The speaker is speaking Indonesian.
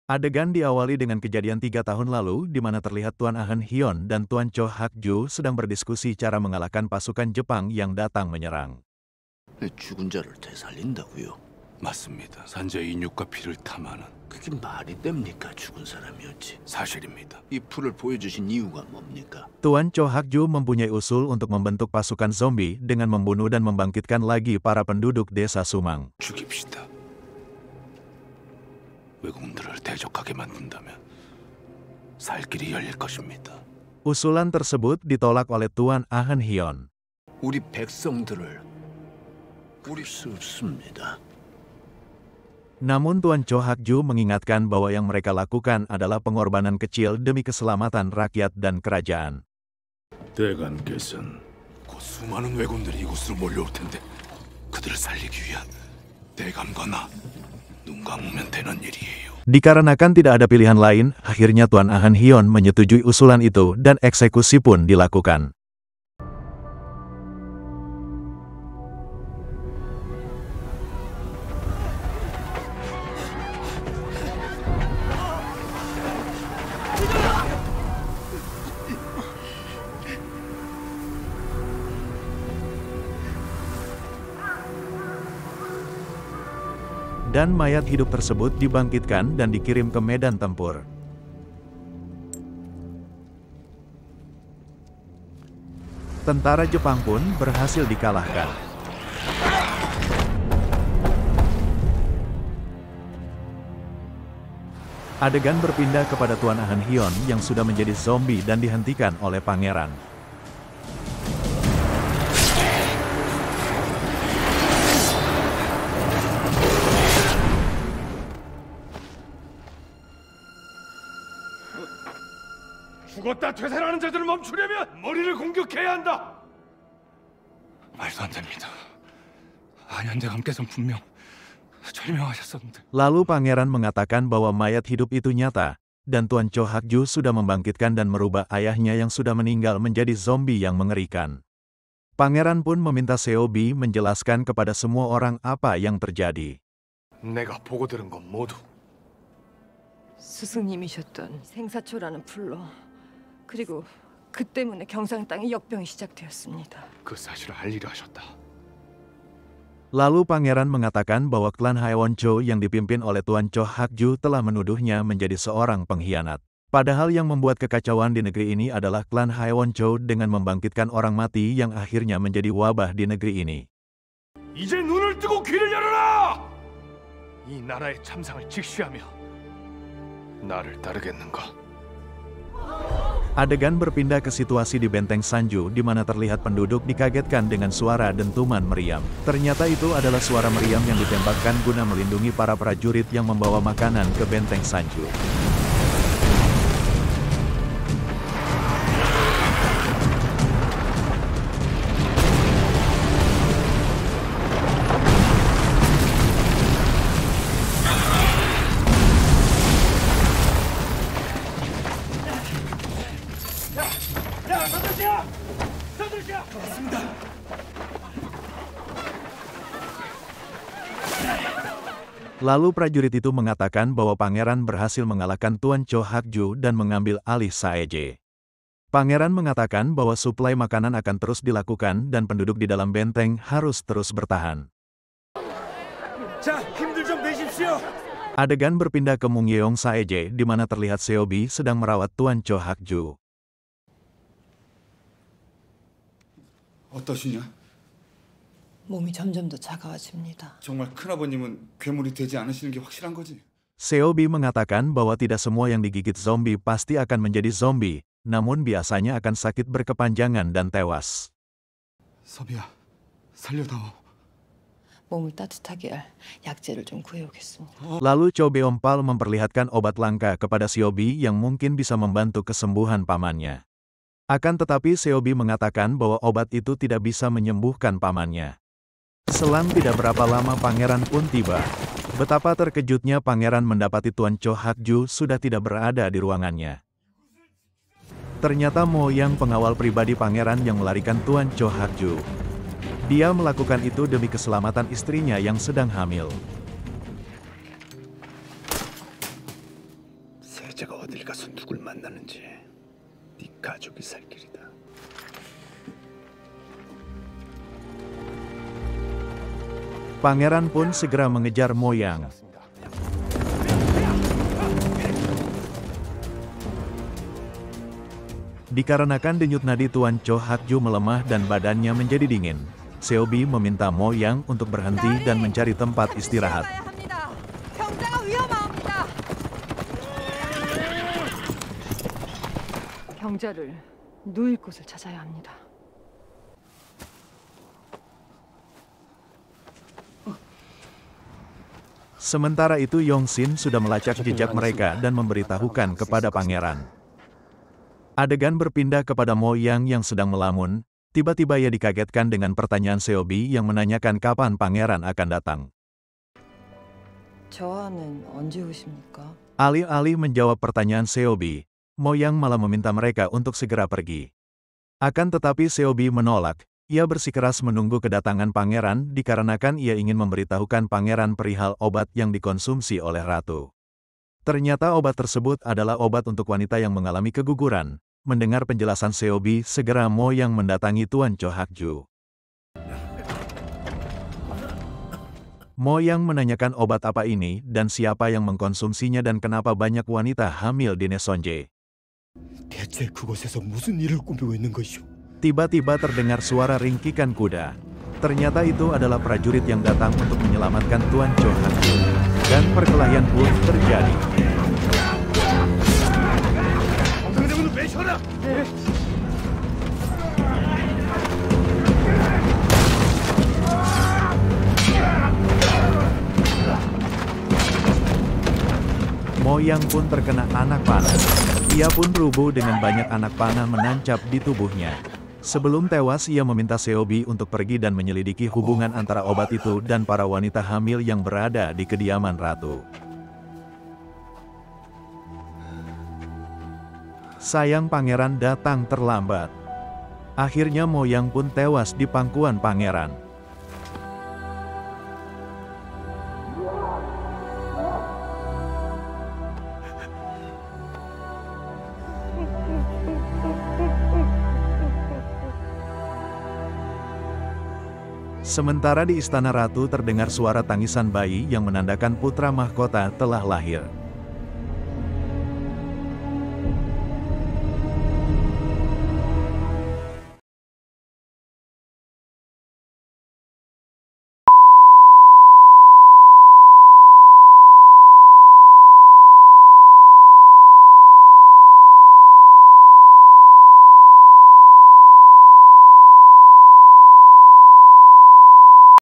Adegan diawali dengan kejadian 3 tahun lalu di mana terlihat Tuan Ahn Hyon dan Tuan Cho Hak-ju sedang berdiskusi cara mengalahkan pasukan Jepang yang datang menyerang. 죽은 자를 되살린다고요? 맞습니다. 산자의 인육과 피를 탐하는 그게 말이 됩니까? 죽은 사람이었지. 사실입니다. 이 풀을 보여주신 이유가 뭡니까? Tuan Cho Hak-ju mempunyai usul untuk membentuk pasukan zombie dengan membunuh dan membangkitkan lagi para penduduk desa Sumang. 죽입시다. 왜군들을 대적하게 만든다면 살 길이 열릴 것입니다. Usulan tersebut ditolak oleh Tuan Ahn Hyon. 우리 백성들을 우리 습습니다. Namun Tuan Cho Hak-ju mengingatkan bahwa yang mereka lakukan adalah pengorbanan kecil demi keselamatan rakyat dan kerajaan. 대간께서는 곧 수많은 왜군들이 이곳으로 몰려올 텐데 그들을 살리기 위한 대감과 나 눈 감으면 되는 일이에요. Dikarenakan tidak ada pilihan lain, akhirnya Tuan Ahn Hyon menyetujui usulan itu dan eksekusi pun dilakukan. Dan mayat hidup tersebut dibangkitkan dan dikirim ke medan tempur. Tentara Jepang pun berhasil dikalahkan. Adegan berpindah kepada Tuan Ahn Hyon yang sudah menjadi zombie dan dihentikan oleh pangeran. 죽었다 되살아나는 자들을 멈추려면 머리를 공격해야 한다. 말도 안 됩니다. 안현대감께서는 분명 설명하셨었는데. Lalu pangeran mengatakan bahwa mayat hidup itu nyata, dan Tuan Cho Hak-ju sudah membangkitkan dan merubah ayahnya yang sudah meninggal menjadi zombie yang mengerikan. Pangeran pun meminta Seobi menjelaskan kepada semua orang apa yang terjadi. 내가 보고 들은 건 모두 스승님이셨던 생사초라는 풀로, 그리고 그 때문에 경상 땅에 역병이 시작되었습니다. 그 사실을 알리려 하셨다. Lalu pangeran mengatakan bahwa klan Haewoncho yang dipimpin oleh Tuan Cho Hak-ju telah menuduhnya menjadi seorang pengkhianat. Padahal yang membuat kekacauan di negeri ini adalah klan Haewoncho dengan membangkitkan orang mati yang akhirnya menjadi wabah di negeri ini. 이제 눈을 뜨고 귀를 열어라! 이 나라의 참상을 직시하며 나를 따르겠는가? Adegan berpindah ke situasi di Benteng Sanju di mana terlihat penduduk dikagetkan dengan suara dentuman meriam. Ternyata itu adalah suara meriam yang ditembakkan guna melindungi para prajurit yang membawa makanan ke Benteng Sanju. Lalu prajurit itu mengatakan bahwa pangeran berhasil mengalahkan Tuan Cho Hak-ju dan mengambil alih Saeje. Pangeran mengatakan bahwa suplai makanan akan terus dilakukan dan penduduk di dalam benteng harus terus bertahan. Adegan berpindah ke Mungyeong Saeje di mana terlihat Seobi sedang merawat Tuan Cho Hak-ju. 어떠시냐? 몸이 점점 더 차가워집니다. 정말 큰아버님은 괴물이 되지 않으시는 게 확실한 거지? Seobi mengatakan bahwa tidak semua yang digigit zombie pasti akan menjadi zombie, namun biasanya akan sakit berkepanjangan dan tewas. 서비야, 살려다오. 몸을 따뜻하게 할 약재를 좀 구해오겠습니다. Lalu Cho Beompal memperlihatkan obat langka kepada Seobi yang mungkin bisa membantu kesembuhan pamannya. Akan tetapi Seobi mengatakan bahwa obat itu tidak bisa menyembuhkan pamannya. Selang tidak berapa lama pangeran pun tiba. Betapa terkejutnya pangeran mendapati Tuan Cho Hak-ju sudah tidak berada di ruangannya. Ternyata Mo Yang pengawal pribadi pangeran yang melarikan Tuan Cho Hak-ju. Dia melakukan itu demi keselamatan istrinya yang sedang hamil. Pangeran pun segera mengejar Moyang. Dikarenakan denyut nadi Tuan Cho Hakju melemah dan badannya menjadi dingin, Seobi meminta Moyang untuk berhenti dan mencari tempat istirahat. 경자를 누일 곳을 찾아야 합니다. Sementara itu Yongsin sudah melacak jejak mereka dan memberitahukan kepada pangeran. Adegan berpindah kepada Moyang yang sedang melamun, tiba-tiba ia dikagetkan dengan pertanyaan Seobi yang menanyakan kapan pangeran akan datang. 저하는 언제 오십니까? Alih-alih menjawab pertanyaan Seobi, Moyang malah meminta mereka untuk segera pergi. Akan tetapi Seobi menolak, ia bersikeras menunggu kedatangan pangeran dikarenakan ia ingin memberitahukan pangeran perihal obat yang dikonsumsi oleh ratu. Ternyata obat tersebut adalah obat untuk wanita yang mengalami keguguran. Mendengar penjelasan Seobi, segera Moyang mendatangi Tuan Cho Hakju. Moyang menanyakan obat apa ini dan siapa yang mengkonsumsinya dan kenapa banyak wanita hamil di Nesonje. 대체 그곳에서 무슨 일을 꾸미고 있는 것이오? Tiba-tiba terdengar suara ringkikan kuda. Ternyata itu adalah prajurit yang datang untuk menyelamatkan Tuan Cho Hakju. Dan perkelahian pun terjadi. Moyang pun terkena anak panah. Ia pun rubuh dengan banyak anak panah menancap di tubuhnya. Sebelum tewas, ia meminta Seobi untuk pergi dan menyelidiki hubungan antara obat itu dan para wanita hamil yang berada di kediaman ratu. Sayang pangeran datang terlambat. Akhirnya Moyang pun tewas di pangkuan pangeran. Sementara di istana ratu terdengar suara tangisan bayi yang menandakan putra mahkota telah lahir.